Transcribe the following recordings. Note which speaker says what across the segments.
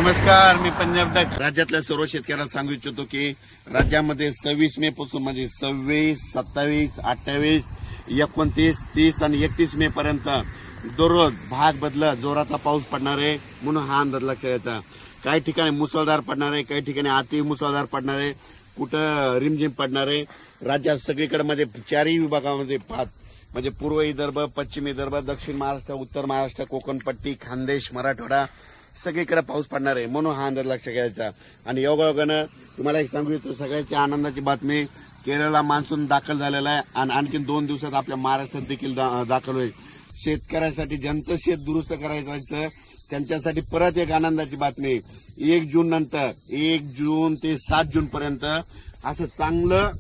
Speaker 1: नमस्कार, मी पंजाब तक राज्यातल्या सर्व शेतकऱ्यांना सांगू इच्छितो की राज्यामध्ये 26 मे पासून म्हणजे 26, 27, 28, 29, 30 आणि 31 मे पर्यंत दररोज भाग बदलत जोराचा पाऊस पडणार आहे म्हणून हा अंदाज लक्षात येतो। काही ठिकाणी मुसळधार पडणार आहे, काही ठिकाणी अति मुसळधार पडणार आहे, कुठं रिमझिम पडणार आहे। राज्यात सगळीकडे म्हणजे चारही विभागामध्ये म्हणजे पूर्व विदर्भ, पश्चिम विदर्भ, दक्षिण महाराष्ट्र, उत्तर महाराष्ट्र, कोकणपट्टी, खानदेश, मराठवाडा सगळीकडे पाऊस पडणार आहे म्हणून हा अंदाज लक्षात घ्यायचा। आणि योगायोगानं तुम्हाला एक सांगू इच्छितो, सगळ्याची आनंदाची बातमी, केरळला मान्सून दाखल झालेला आहे आणि आणखीन 2 दिवसात आपल्या महाराष्ट्रात देखील दाखल होईल। शेतकऱ्यांसाठी ज्यांचं शेत दुरुस्त करायचं त्यांच्यासाठी परत एक आनंदाची बातमी, 1 जून नंतर 1 जून ते 7 जून पर्यंत असं चांगलं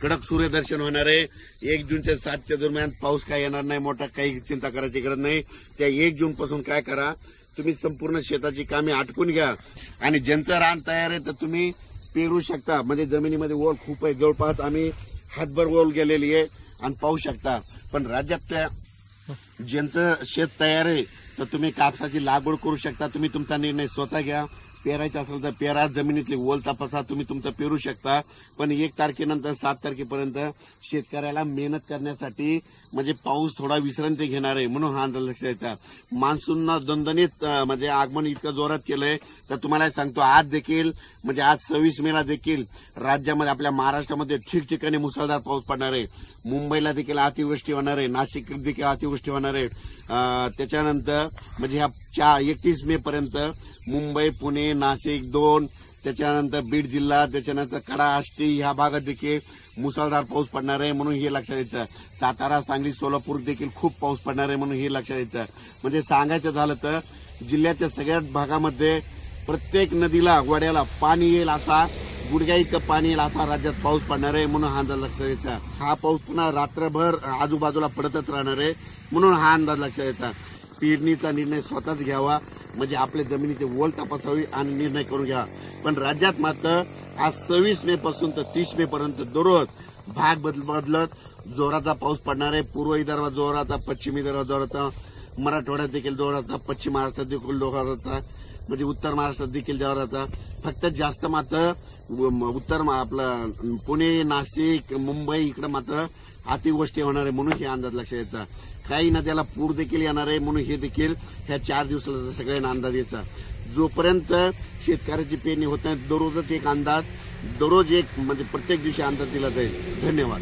Speaker 1: कडक सूर्यदर्शन होणार आहे। 1 जून ते 7 दरम्यान पाऊस काय येणार नाही, मोठा काही चिंता करायची गरज नाही। त्या 1 जून पासून काय करा, तुम्ही संपूर्ण शेताची कामे आटपून घ्या आणि ज्यांचं रान तयार आहे तर तुम्ही पेरू शकता। म्हणजे जमिनीमध्ये ओल खूप आहे, जवळपास आम्ही हातभर ओल गेलेली आहे आणि पाहू शकता। पण राज्यातल्या ज्यांचं शेत तयार आहे तर तुम्ही कापसाची लागवड करू शकता। तुम्ही तुमचा निर्णय स्वतः घ्या, पेरायचं असेल तर पेरा, जमिनीतली ओल तपासा, तुम्ही तुमचं पेरू शकता। पण 1 तारखेनंतर 7 तारखेपर्यंत शेतकऱ्याला मेहनत करण्यासाठी म्हणजे पाऊस थोडा विश्रांती घेणार आहे म्हणून हा अंदाज लक्षात येतो। मान्सूननं दणदणीत म्हणजे आगमन इतकं जोरात केलंय तर तुम्हाला सांगतो, आज देखील म्हणजे आज 26 मेला देखील राज्यामध्ये आपल्या महाराष्ट्रामध्ये ठिकठिकाणी मुसळधार पाऊस पडणार आहे। मुंबईला देखील अतिवृष्टी होणार आहे, नाशिक देखील अतिवृष्टी होणार आहे। त्याच्यानंतर म्हणजे ह्या 31 मे पर्यंत मुंबई, पुणे, नाशिक 2, त्याच्यानंतर बीड जिल्हा, त्याच्यानंतर कडा, आष्टी ह्या भागात देखील मुसळधार पाऊस पडणार आहे म्हणून हे लक्षात येतं। सातारा, सांगली, सोलापूर देखील खूप पाऊस पडणार आहे म्हणून हे लक्षात येतं। म्हणजे सांगायचं झालं तर जिल्ह्याच्या सगळ्याच भागामध्ये प्रत्येक नदीला, वड्याला पाणी येईल असा, गुडघ्या इतकं पाणी येईल असा राज्यात पाऊस पडणार आहे म्हणून हा अंदाज लक्षात येतं। हा पाऊस पुन्हा रात्रभर आजूबाजूला पडतच राहणार आहे म्हणून हा अंदाज लक्षात येतं। पेरणीचा निर्णय स्वतःच घ्यावा, म्हणजे आपल्या जमिनीची ओल तपासावी आणि निर्णय करून घ्यावा। पण राज्यात मात्र आज 26 मे पासून तर 30 मे पर्यंत दररोज भाग बदलत जोराचा पाऊस पडणार आहे। पूर्व विदर्भात जोराचा, पश्चिम विदर्भात जोराचा, मराठवाड्यात देखील जोराचा, पश्चिम महाराष्ट्रात देखील जोराचा, म्हणजे उत्तर महाराष्ट्रात देखील जोराचा। फक्त जास्त मात्र उत्तर आपलं पुणे, नाशिक, मुंबई इकडे मात्र अतिवृष्टी होणार आहे म्हणून हे अंदाज लक्षात येतं। काही नद्याला पूर देखील येणार आहे म्हणून हे देखील ह्या 4 दिवसाचा सगळ्यांना अंदाज यायचा। जोपर्यंत शेतकऱ्याची पेरणी होत नाही, दररोजच एक अंदाज, दररोज एक म्हणजे प्रत्येक दिवशी अंदाज दिला जाईल। धन्यवाद।